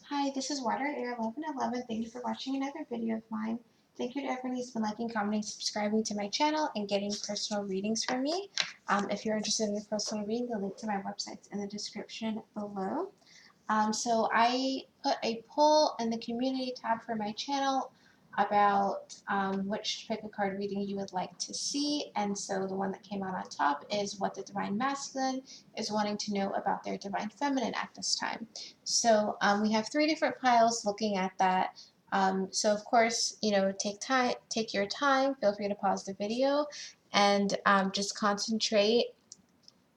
Hi, this is Water Air 1111. Thank you for watching another video of mine. Thank you to everyone who's been liking, commenting, subscribing to my channel, and getting personal readings from me. If you're interested in a personal reading, the link to my website's in the description below. So I put a poll in the community tab for my channel about which pick a card reading you would like to see, and so the one that came out on top is what the Divine Masculine is wanting to know about their Divine Feminine at this time. So we have three different piles looking at that. So of course, take your time. Feel free to pause the video and just concentrate.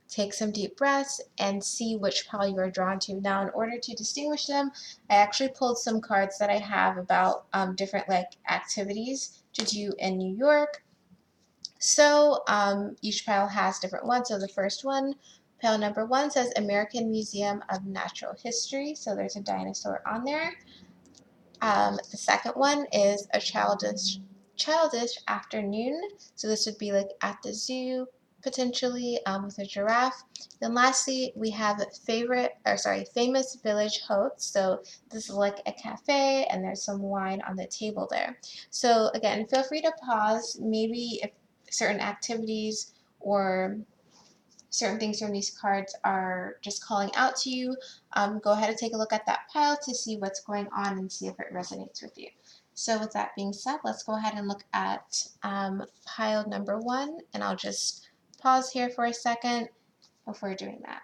Take some deep breaths and see which pile you are drawn to. Now, in order to distinguish them, I actually pulled some cards that I have about different activities to do in New York. So each pile has different ones. So the first one, pile number 1, says American Museum of Natural History. So there's a dinosaur on there. The second one is a childish afternoon. So this would be like at the zoo, potentially with a giraffe. Then lastly, we have famous village host. So this is like a cafe and there's some wine on the table there. So again, feel free to pause. Maybe if certain activities or certain things from these cards are just calling out to you, go ahead and take a look at that pile to see what's going on and see if it resonates with you. So with that being said, let's go ahead and look at pile number 1, and I'll just pause here for a second before doing that.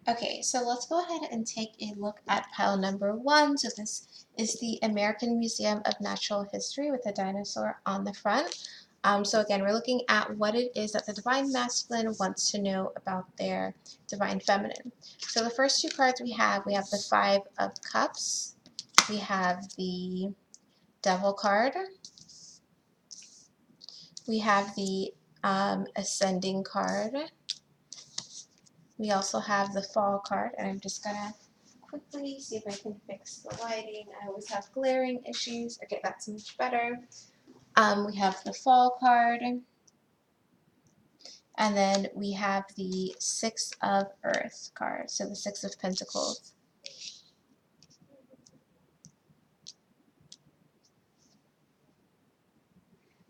Okay, so let's go ahead and take a look at pile number 1. So this is the American Museum of Natural History with a dinosaur on the front. So again, we're looking at what it is that the Divine Masculine wants to know about their Divine Feminine. So the first two cards we have the Five of Cups, we have the Devil card, we have the Ascending card, we also have the Fall card, and I'm just going to quickly see if I can fix the lighting. I always have glaring issues. Okay, that's much better. We have the Fall card, and then we have the Six of Earth card, so the Six of Pentacles.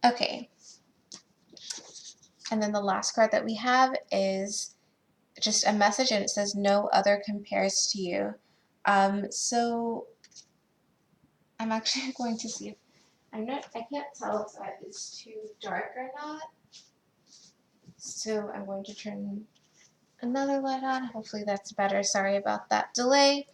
Okay, and then the last card that we have is just a message, and it says no other compares to you. So I'm actually going to see if I can't tell if that is too dark or not. So I'm going to turn another light on. Hopefully that's better. Sorry about that delay.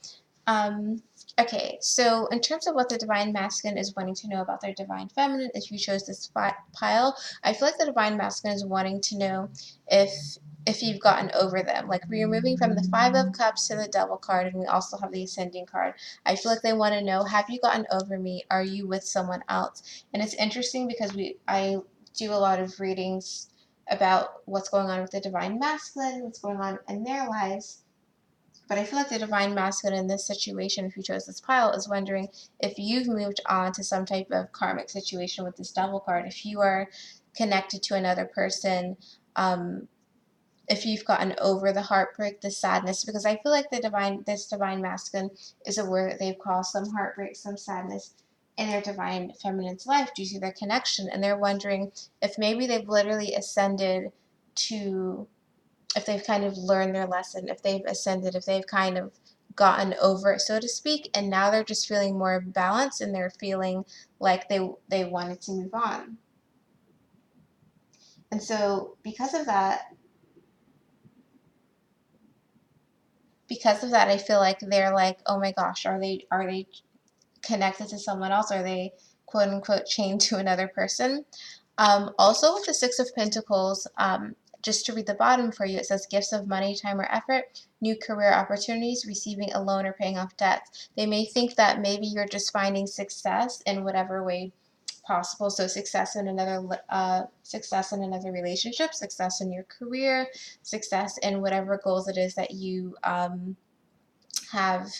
Okay, so in terms of what the Divine Masculine is wanting to know about their Divine Feminine, if you chose this pile, I feel like the Divine Masculine is wanting to know if you've gotten over them. Like we're moving from the Five of Cups to the Devil card, and we also have the Ascending card. I feel like they want to know, have you gotten over me? Are you with someone else? And it's interesting because I do a lot of readings about what's going on with the Divine Masculine, what's going on in their lives. But I feel like the Divine Masculine in this situation, if you chose this pile, is wondering if you've moved on to some type of karmic situation with this Devil card, if you are connected to another person, if you've gotten over the heartbreak, the sadness, because I feel like this Divine Masculine is aware that they've caused some heartbreak, some sadness in their Divine Feminine's life due to their connection, and they're wondering if maybe they've literally ascended to, if they've kind of learned their lesson, if they've ascended, if they've kind of gotten over it, so to speak, and now they're just feeling more balanced and they're feeling like they wanted to move on. And so because of that, I feel like they're like, oh my gosh, are they connected to someone else? Are they quote unquote chained to another person? Also with the Six of Pentacles, just to read the bottom for you, it says gifts of money, time, or effort, new career opportunities, receiving a loan, or paying off debts. They may think that maybe you're just finding success in whatever way possible. So success in another relationship, success in your career, success in whatever goals it is that you have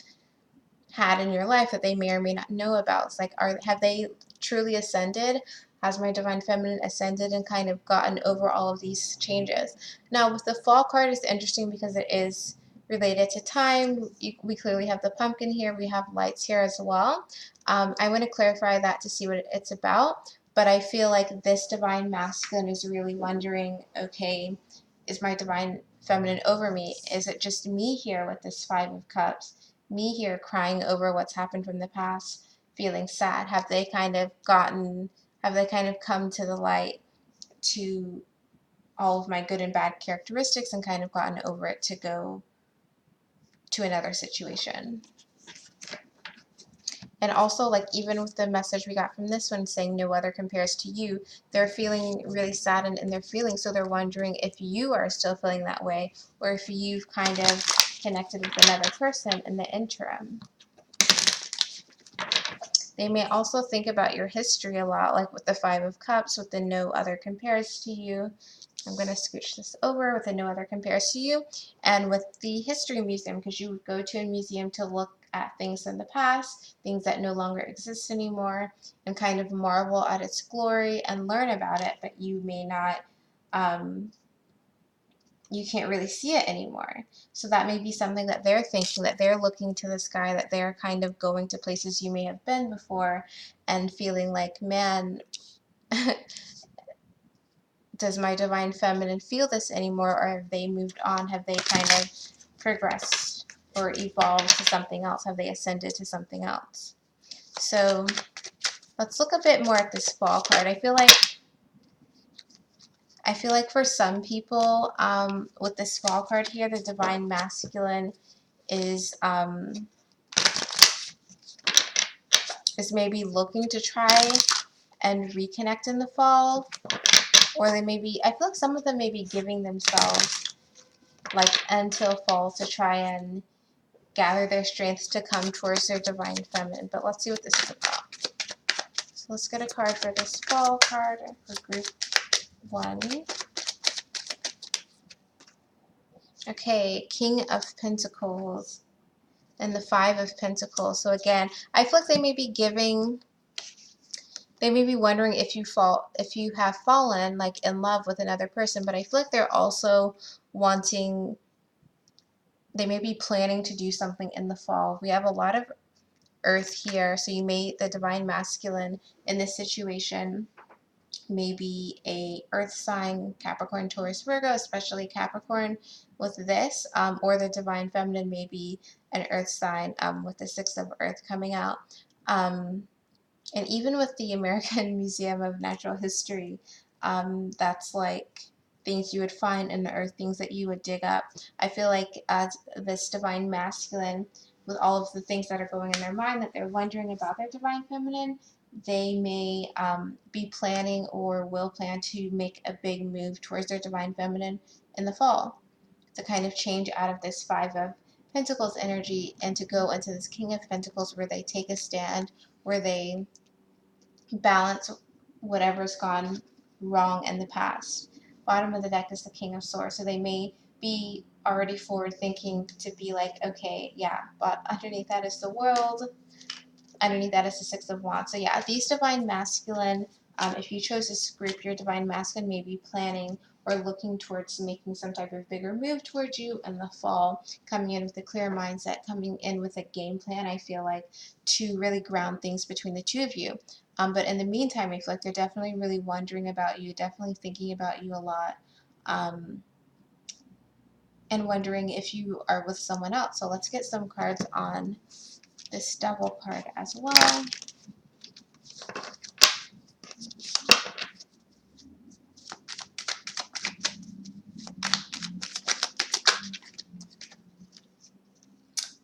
had in your life that they may or may not know about. It's like, have they truly ascended? Has my divine feminine ascended and kind of gotten over all of these changes? Now, with the fall card, it's interesting because it is related to time. We clearly have the pumpkin here. We have lights here as well. I want to clarify that to see what it's about. But I feel like this divine masculine is really wondering, okay, is my divine feminine over me? Is it just me here with this Five of Cups? Me here crying over what's happened from the past, feeling sad? Have they kind of come to the light to all of my good and bad characteristics and kind of gotten over it to go to another situation? And also, like, even with the message we got from this one saying no other compares to you, they're feeling really saddened in their feelings. So they're wondering if you are still feeling that way or if you've kind of connected with another person in the interim. They may also think about your history a lot, like with the Five of Cups, with the no other compares to you. I'm going to scooch this over with the no other compares to you. And with the history museum, because you would go to a museum to look at things in the past, things that no longer exist anymore, and kind of marvel at its glory and learn about it, but you may not, you can't really see it anymore. So that may be something that they're thinking, that they're looking to the sky, that they're kind of going to places you may have been before and feeling like, man, does my divine feminine feel this anymore, or have they moved on? Have they kind of progressed or evolved to something else? Have they ascended to something else? So let's look a bit more at this fall card. I feel like for some people, with this fall card here, the divine masculine is maybe looking to try and reconnect in the fall, or they may be, I feel like some of them may be giving themselves like until fall to try and gather their strength to come towards their divine feminine. But let's see what this is about. So let's get a card for this fall card for group 1. Okay, King of Pentacles and the Five of Pentacles. So again, I feel like they may be wondering if you have fallen like in love with another person, but I feel like they're also wanting, they may be planning to do something in the fall. We have a lot of earth here, so the divine masculine in this situation may be a earth sign, Capricorn, Taurus, Virgo, especially Capricorn with this, or the divine feminine may be an earth sign with the Six of Earth coming out. And even with the American Museum of Natural History, that's like things you would find in the earth, things that you would dig up. I feel like as this divine masculine, with all of the things that are going in their mind that they're wondering about their divine feminine, they may be planning or will plan to make a big move towards their divine feminine in the fall, to kind of change out of this Five of Pentacles energy and to go into this King of Pentacles where they take a stand, where they balance whatever's gone wrong in the past. Bottom of the deck is the King of Swords, so they may be already forward thinking to be like, okay, yeah, but underneath that is the world, underneath that is the Six of Wands. So yeah, these divine masculine, if you chose this group, your divine masculine may be planning or looking towards making some type of bigger move towards you in the fall, coming in with a clear mindset, coming in with a game plan, I feel like, to really ground things between the two of you. But in the meantime, I feel like they're definitely really wondering about you, definitely thinking about you a lot, and wondering if you are with someone else. So let's get some cards on this Devil card as well.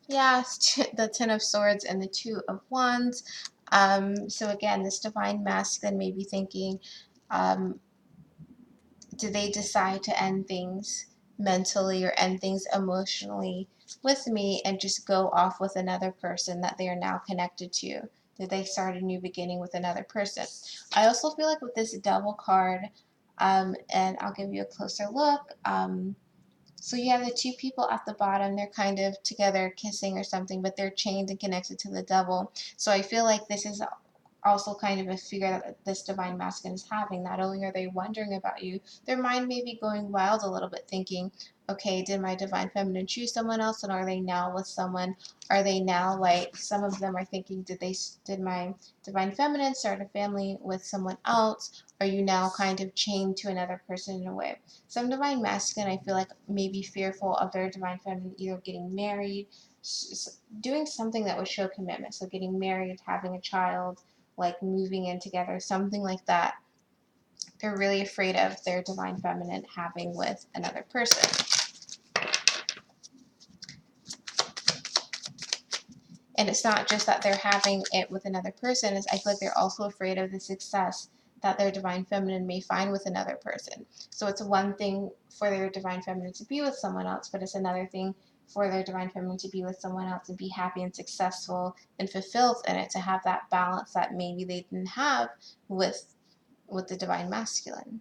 Yes, the Ten of Swords and the Two of Wands. So again, this divine masculine may be thinking, do they decide to end things mentally or end things emotionally with me and just go off with another person that they are now connected to? Did they start a new beginning with another person? I also feel like with this Devil card, and I'll give you a closer look, so you have the two people at the bottom, they're kind of together kissing or something, but they're chained and connected to the Devil. So I feel like this is also kind of a fear that this divine masculine is having. Not only are they wondering about you, their mind may be going wild a little bit, thinking, okay, did my divine feminine choose someone else, and are they now with someone? Are they now, like, some of them are thinking, did my divine feminine start a family with someone else? Are you now kind of chained to another person in a way? Some divine masculine, I feel like, may be fearful of their divine feminine either getting married, doing something that would show commitment. So getting married, having a child, like moving in together, something like that. They're really afraid of their divine feminine having with another person. And it's not just that they're having it with another person, I feel like they're also afraid of the success that their divine feminine may find with another person. So it's one thing for their divine feminine to be with someone else, but it's another thing for their divine feminine to be with someone else and be happy and successful and fulfilled in it, to have that balance that maybe they didn't have with the divine masculine.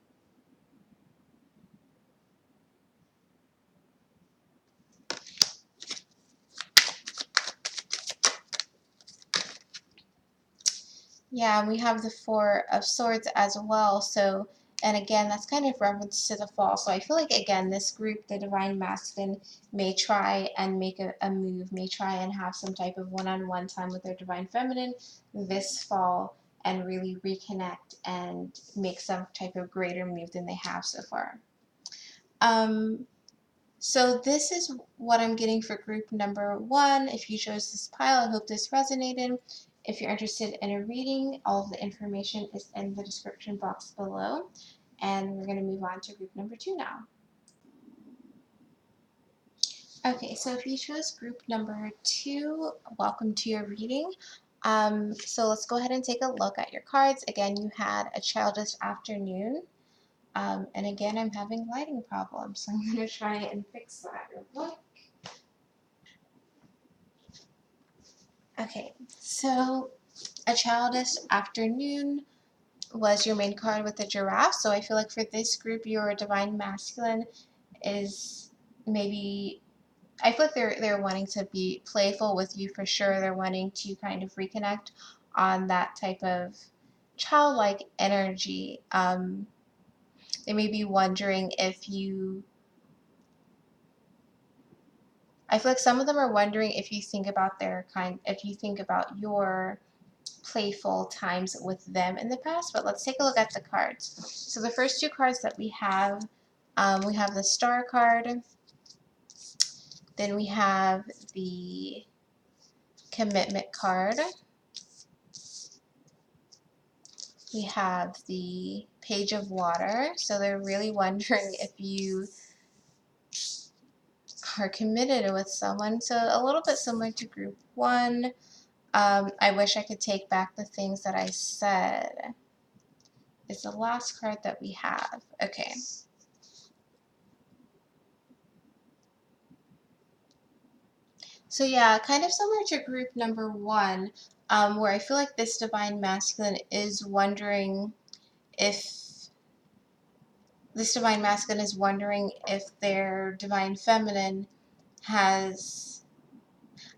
Yeah, and we have the Four of Swords as well. So, and again, that's kind of reference to the fall. So I feel like, again, this group, the Divine Masculine, may try and make a move, may try and have some type of one-on-one time with their Divine Feminine this fall and really reconnect and make some type of greater move than they have so far. So this is what I'm getting for group number 1. If you chose this pile, I hope this resonated. If you're interested in a reading, all of the information is in the description box below. And we're going to move on to group number 2 now. Okay, so if you chose group number 2, welcome to your reading. So let's go ahead and take a look at your cards. Again, you had a childish afternoon. And again, I'm having lighting problems, so I'm going to try and fix that real quick. Okay, so a childish afternoon was your main card with the giraffe. So I feel like for this group, your divine masculine is maybe, I feel like they're wanting to be playful with you for sure. They're wanting to kind of reconnect on that type of childlike energy. They may be wondering if you, I feel like some of them are wondering if you think about if you think about your playful times with them in the past. But let's take a look at the cards. So the first 2 cards that we have the Star card, then we have the Commitment card, we have the Page of Water. So they're really wondering if you are committed with someone. So a little bit similar to group 1. I wish I could take back the things that I said. It's the last card that we have. Okay. So yeah, kind of similar to group number 1, where I feel like this divine masculine is wondering if their divine feminine has.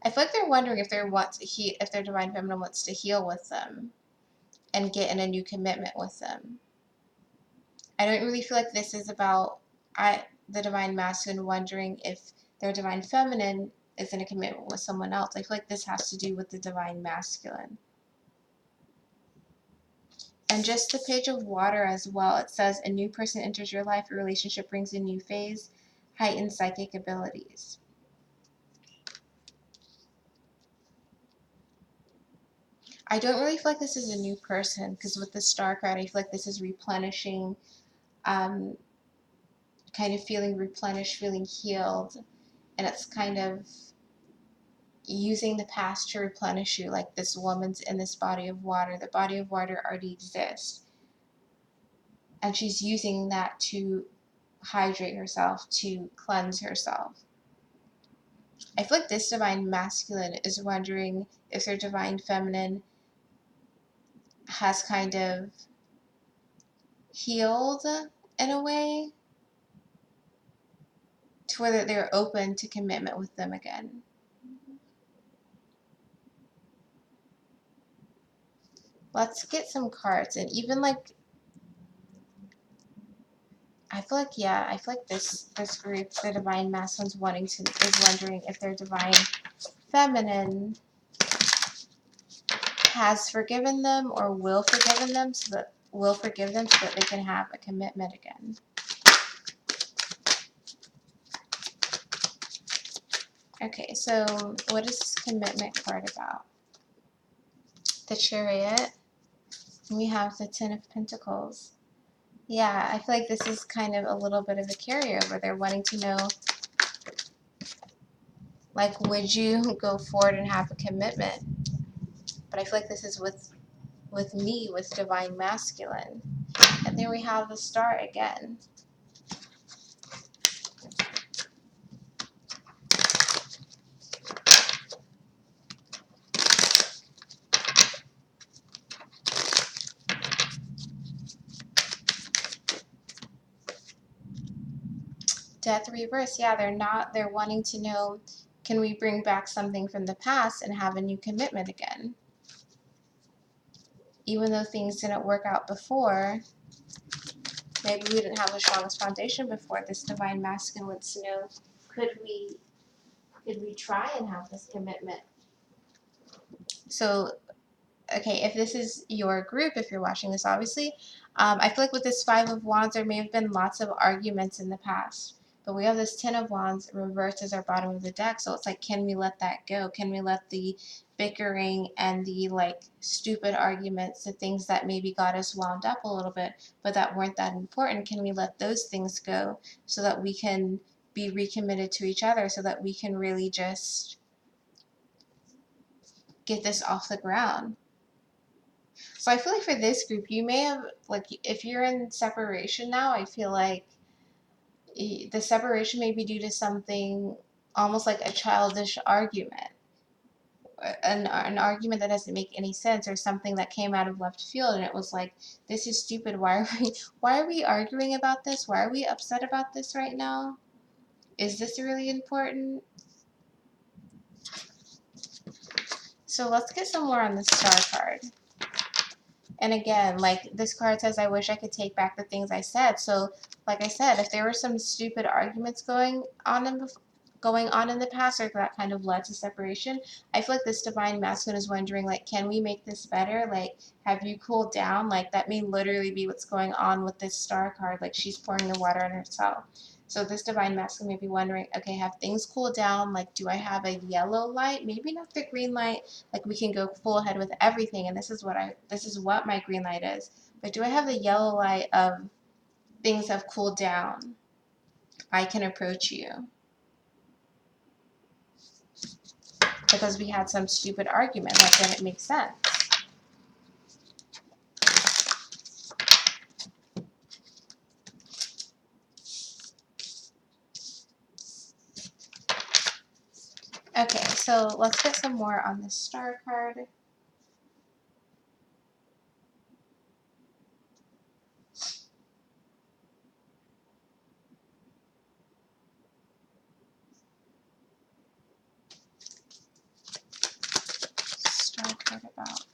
I feel like they're wondering if if their divine feminine wants to heal with them and get in a new commitment with them. I don't really feel like this is about the divine masculine wondering if their divine feminine is in a commitment with someone else. I feel like this has to do with the divine masculine. And just the Page of Water as well. It says a new person enters your life, a relationship brings a new phase, heightened psychic abilities. I don't really feel like this is a new person, because with the Star card, I feel like this is replenishing, kind of feeling replenished, feeling healed, and it's kind of using the past to replenish you. Like this woman's in this body of water. The body of water already exists, and she's using that to hydrate herself, to cleanse herself. I feel like this divine masculine is wondering if their divine feminine has kind of healed in a way to whether they're open to commitment with them again. Let's get some cards. And even like, I feel like, yeah, I feel like this group, the Divine Masculines is wondering if their Divine Feminine has forgiven them or will forgive them so that they can have a commitment again. Okay, so what is this commitment card about? The Chariot. We have the Ten of Pentacles. Yeah, I feel like this is kind of a little bit of a carryover. They're wanting to know, like, would you go forward and have a commitment? But I feel like this is with me, with Divine Masculine. And there we have the Star again. Death reverse. Yeah, they're wanting to know, can we bring back something from the past and have a new commitment again? Even though things didn't work out before, maybe we didn't have the strongest foundation before. This Divine Masculine wants to know, could we try and have this commitment? So, okay, if this is your group, if you're watching this, obviously, I feel like with this Five of Wands, there may have been lots of arguments in the past. But we have this Ten of Wands reversed as our bottom of the deck. So it's like, can we let that go? Can we let the bickering and the like stupid arguments, the things that maybe got us wound up a little bit, but that weren't that important, can we let those things go so that we can be recommitted to each other, so that we can really just get this off the ground? So I feel like for this group, you may have, like, if you're in separation now, I feel like the separation may be due to something almost like a childish argument, an argument that doesn't make any sense, or something that came out of left field, and it was like, this is stupid. Why are we arguing about this? Why are we upset about this right now? Is this really important? So let's get some more on the Star card. And again, like this card says, I wish I could take back the things I said. So, like I said, if there were some stupid arguments going on in the past, or that kind of led to separation, I feel like this Divine Masculine is wondering, like, can we make this better? Like, have you cooled down? Like, that may literally be what's going on with this Star card. Like, she's pouring the water on herself. So this Divine Masculine may be wondering, okay, have things cooled down? Like, do I have a yellow light? Maybe not the green light. Like, we can go full ahead with everything, and this is what my green light is. But do I have the yellow light of things have cooled down? I can approach you. Because we had some stupid argument that didn't make sense. Okay, so let's get some more on the Star card. Star card about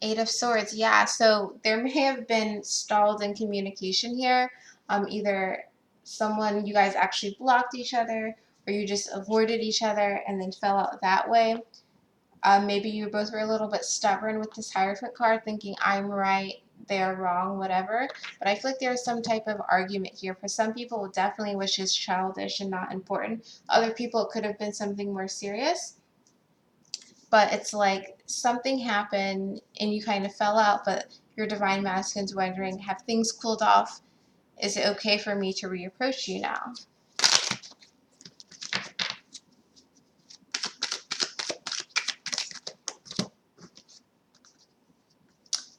Eight of Swords. Yeah, so there may have been stalled in communication here. Either you guys actually blocked each other, or you just avoided each other and then fell out that way. Maybe you both were a little bit stubborn with this Hierophant card, thinking I'm right, they're wrong, whatever. But I feel like there's some type of argument here. For some people, it definitely was just childish and not important. Other people, it could have been something more serious. But it's like something happened and you kind of fell out, but your Divine Masculine's wondering, have things cooled off? Is it okay for me to reapproach you now?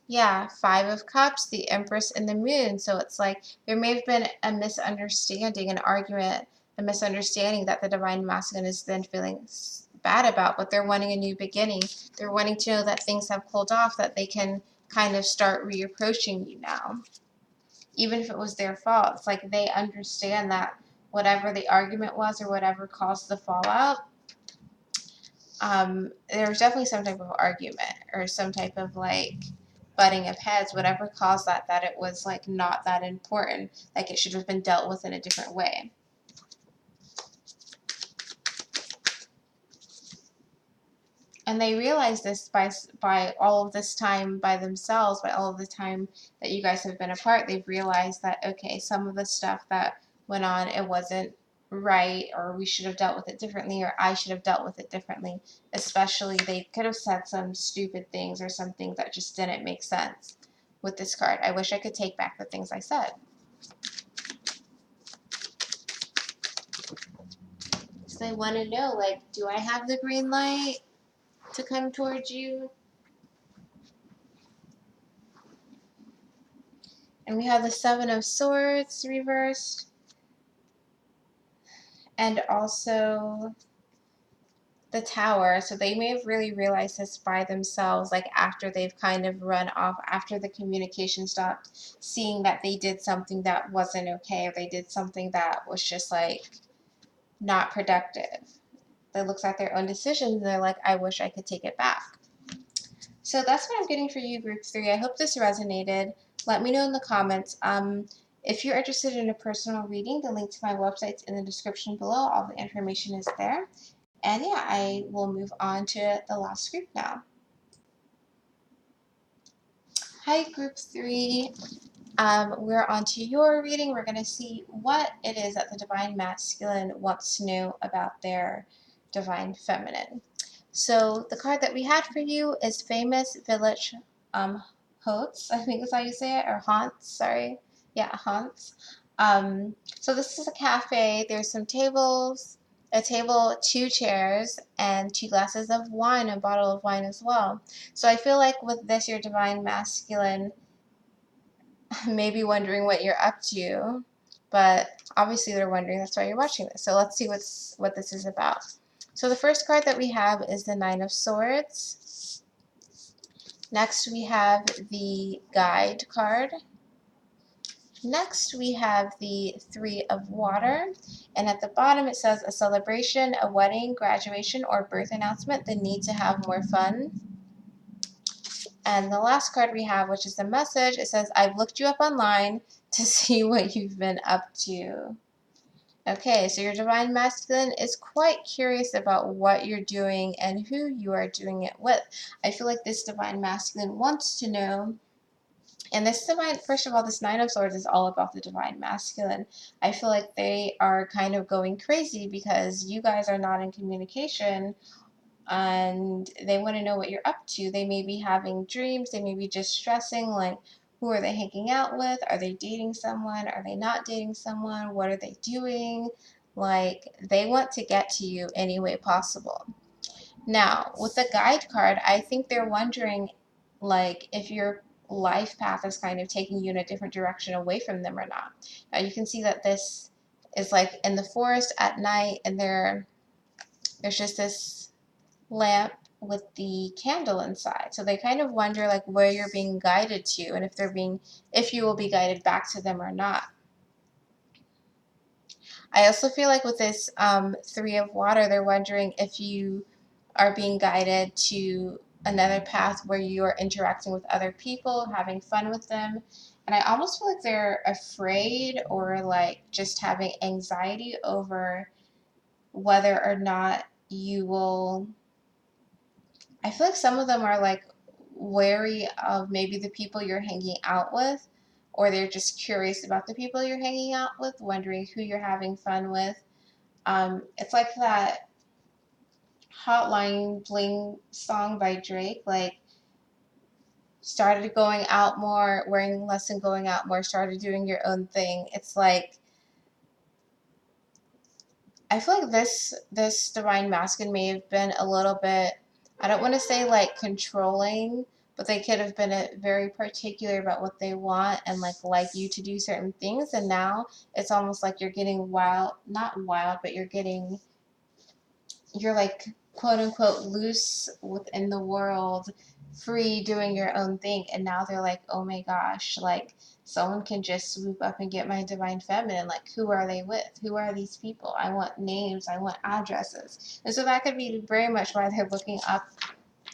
Yeah, Five of Cups, the Empress, and the Moon. So it's like there may have been a misunderstanding, an argument, a misunderstanding that the Divine Masculine is then feeling bad about, but they're wanting a new beginning. They're wanting to know that things have cooled off, that they can kind of start reapproaching you now. Even if it was their fault, it's like they understand that whatever the argument was or whatever caused the fallout, there was definitely some type of argument or some type of like butting of heads, whatever caused that it was like not that important, like it should have been dealt with in a different way. And they realized this by all of this time by themselves, by all of the time that you guys have been apart. They've realized that, okay, some of the stuff that went on, it wasn't right, or we should have dealt with it differently, or I should have dealt with it differently. Especially, they could have said some stupid things or some things that just didn't make sense with this card. I wish I could take back the things I said. So they want to know, like, do I have the green light to come towards you? And we have the Seven of Swords reversed. And also the Tower. So they may have really realized this by themselves, like after they've kind of run off, after the communication stopped, seeing that they did something that wasn't okay, or they did something that was just like not productive. They look at their own decisions and they're like, I wish I could take it back. So that's what I'm getting for you, Group 3. I hope this resonated. Let me know in the comments. If you're interested in a personal reading, the link to my website's in the description below. All the information is there. And yeah, I will move on to the last group now. Hi, Group 3. We're on to your reading. We're going to see what it is that the Divine Masculine wants to know about their Divine Feminine. So the card that we had for you is Famous Village Hôtes, I think is how you say it, or Haunts, sorry. Yeah, Haunts. So this is a cafe. There's some tables, a table, 2 chairs, and 2 glasses of wine, a bottle of wine as well. So I feel like with this, your Divine Masculine may be wondering what you're up to, but obviously they're wondering, that's why you're watching this. So let's see what this is about. So the first card that we have is the Nine of Swords. Next we have the Guide card. Next we have the Three of Water. And at the bottom it says a celebration, a wedding, graduation, or birth announcement, the need to have more fun. And the last card we have, which is the message, it says, I've looked you up online to see what you've been up to. Okay, so your Divine Masculine is quite curious about what you're doing and who you are doing it with. I feel like this Divine Masculine wants to know. And this Divine, first of all, this Nine of Swords is all about the Divine Masculine. I feel like they are kind of going crazy because you guys are not in communication, and they want to know what you're up to. They may be having dreams. They may be just stressing, like, who are they hanging out with? Are they dating someone? Are they not dating someone? What are they doing? Like, they want to get to you any way possible. Now, with the Guide card, I think they're wondering, like, if your life path is kind of taking you in a different direction away from them or not. Now, you can see that this is like in the forest at night, and there's just this lamp with the candle inside. So they kind of wonder like where you're being guided to, and if you will be guided back to them or not. I also feel like with this Three of Water, they're wondering if you are being guided to another path where you are interacting with other people, having fun with them. And I almost feel like they're afraid or like just having anxiety over whether or not you will. I feel like some of them are like wary of maybe the people you're hanging out with, or they're just curious about the people you're hanging out with, wondering who you're having fun with. It's like that Hotline Bling song by Drake, like started going out more, wearing less and going out more, started doing your own thing. It's like I feel like this Divine Masculine may have been a little bit, I don't want to say like controlling, but they could have been very particular about what they want and like you to do certain things. And now it's almost like you're getting wild, not wild, but you're like quote unquote loose within the world, free doing your own thing. And now they're like, oh my gosh, like someone can just swoop up and get my divine feminine. Like, who are they with? Who are these people? I want names, I want addresses. And so that could be very much why they're looking up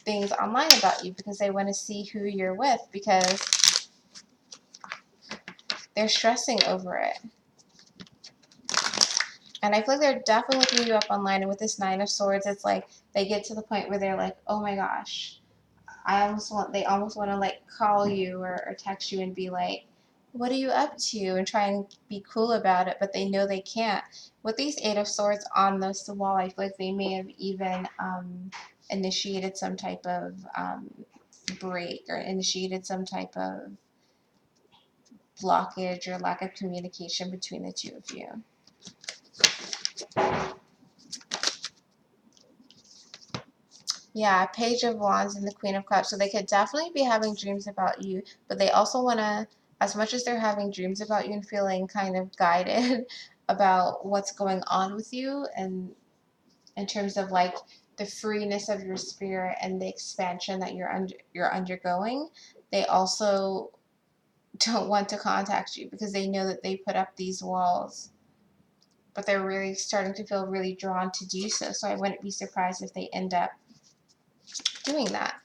things online about you, because they want to see who you're with, because they're stressing over it. And I feel like they're definitely looking you up online. And with this Nine of Swords, it's like they get to the point where they're like, oh my gosh, they almost want to like call you or text you and be like, what are you up to? And try and be cool about it, but they know they can't. With these Eight of Swords on this wall, I feel like they may have even initiated some type of break, or initiated some type of blockage or lack of communication between the two of you. Yeah, Page of Wands and the Queen of Cups. So they could definitely be having dreams about you, but they also want to, as much as they're having dreams about you and feeling kind of guided about what's going on with you, and in terms of like the freeness of your spirit and the expansion that you're undergoing, they also don't want to contact you because they know that they put up these walls, but they're really starting to feel really drawn to do so. So I wouldn't be surprised if they end up doing that.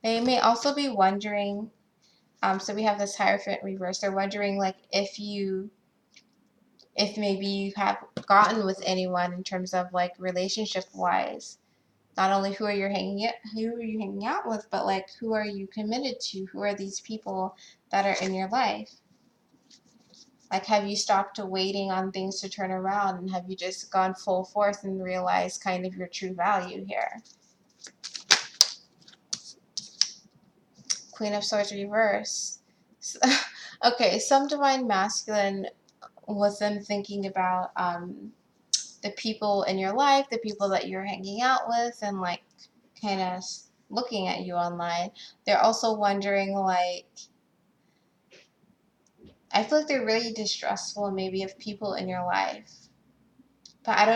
They may also be wondering, so we have this Hierophant reverse. They're wondering like if maybe you have gotten with anyone in terms of like relationship wise. Not only who are you hanging out with, but like who are you committed to? Who are these people that are in your life? Like, have you stopped waiting on things to turn around, and have you just gone full force and realized kind of your true value here? Queen of Swords reverse. Okay, some divine masculine was them thinking about the people in your life, the people that you're hanging out with, and like kind of looking at you online. They're also wondering like, I feel like they're really distrustful maybe of people in your life. But I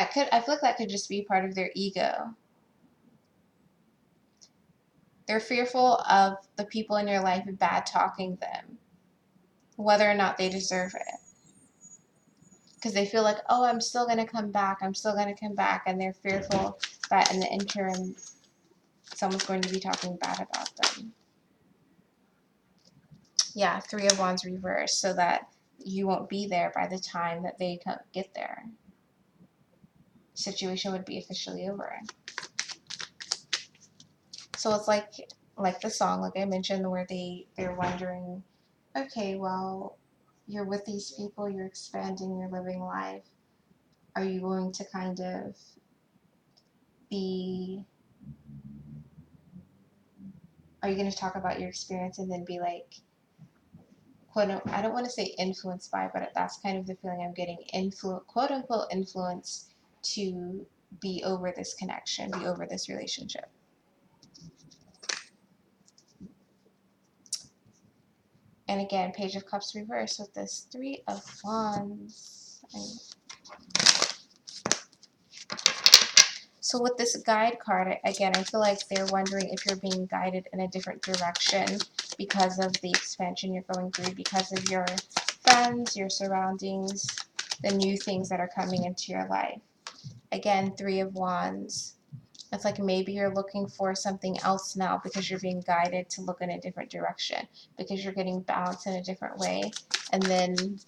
feel like that could just be part of their ego. They're fearful of the people in your life bad talking them, whether or not they deserve it. Because they feel like, oh, I'm still going to come back. I'm still going to come back. And they're fearful that in the interim, someone's going to be talking bad about them. Yeah, Three of Wands reversed, so that you won't be there by the time that they get there. Situation would be officially over. So it's like the song, like I mentioned, where they're wondering, okay, well, you're with these people, you're expanding, you're living life. Are you going to kind of be, are you going to talk about your experience and then be like, quote, I don't want to say influenced by, but that's kind of the feeling I'm getting, quote unquote influence to be over this connection, be over this relationship. And again, Page of Cups reversed with this Three of Wands. So with this guide card, again, I feel like they're wondering if you're being guided in a different direction because of the expansion you're going through, because of your friends, your surroundings, the new things that are coming into your life. Again, Three of Wands. It's like maybe you're looking for something else now because you're being guided to look in a different direction, because you're getting balanced in a different way. And then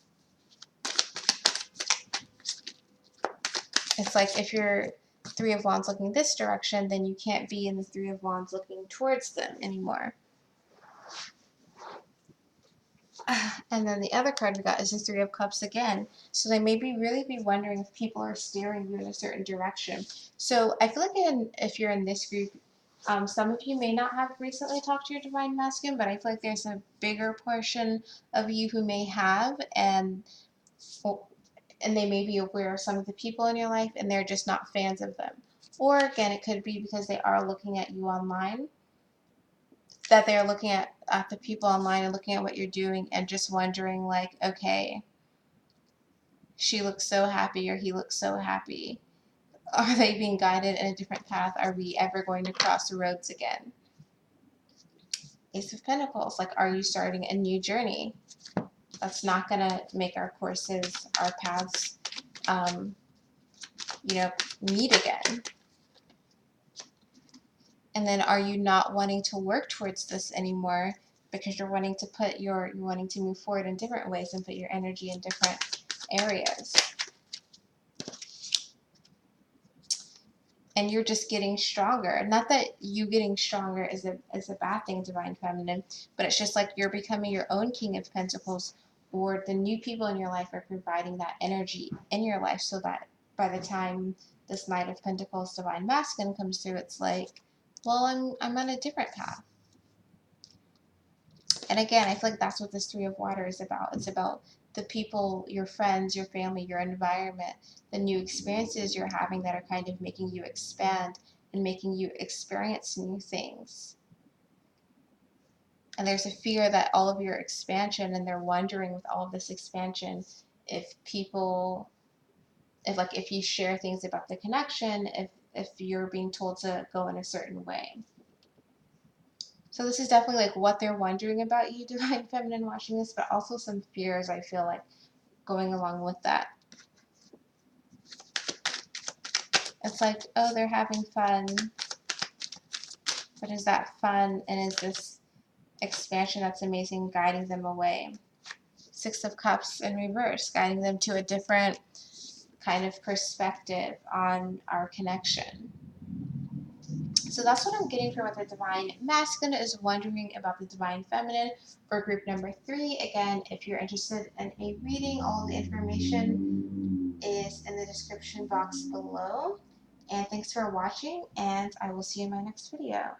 it's like if you're Three of Wands looking this direction, then you can't be in the Three of Wands looking towards them anymore. And then the other card we got is the Three of Cups again. So they may really be wondering if people are steering you in a certain direction. So I feel like if you're in this group, some of you may not have recently talked to your Divine Masculine, but I feel like there's a bigger portion of you who may have, and they may be aware of some of the people in your life and they're just not fans of them. Or again, it could be because they are looking at you online, that they're looking at the people online and looking at what you're doing and just wondering like, okay, she looks so happy or he looks so happy. Are they being guided in a different path? Are we ever going to cross the roads again? Ace of Pentacles, like, are you starting a new journey? That's not going to make our courses, our paths, you know, meet again. And then are you not wanting to work towards this anymore because you're wanting to move forward in different ways and put your energy in different areas? And you're just getting stronger. Not that you getting stronger is a bad thing, Divine Feminine, but it's just like you're becoming your own King of Pentacles, or the new people in your life are providing that energy in your life, so that by the time this Knight of Pentacles Divine Masculine comes through, it's like, well, I'm on a different path. And again, I feel like that's what this Three of Water is about. It's about the people, your friends, your family, your environment, the new experiences you're having that are kind of making you expand and making you experience new things. And there's a fear that all of your expansion, and they're wondering with all of this expansion, if people, if you share things about the connection, if you're being told to go in a certain way. So this is definitely like what they're wondering about you, Divine Feminine, watching this, but also some fears, I feel like, going along with that. It's like, oh, they're having fun, but is that fun, and is this expansion that's amazing guiding them away? Six of Cups in reverse, guiding them to a different kind of perspective on our connection. So that's what I'm getting from what the Divine Masculine is wondering about the Divine Feminine for group number 3. Again, if you're interested in a reading, all the information is in the description box below. And thanks for watching, and I will see you in my next video.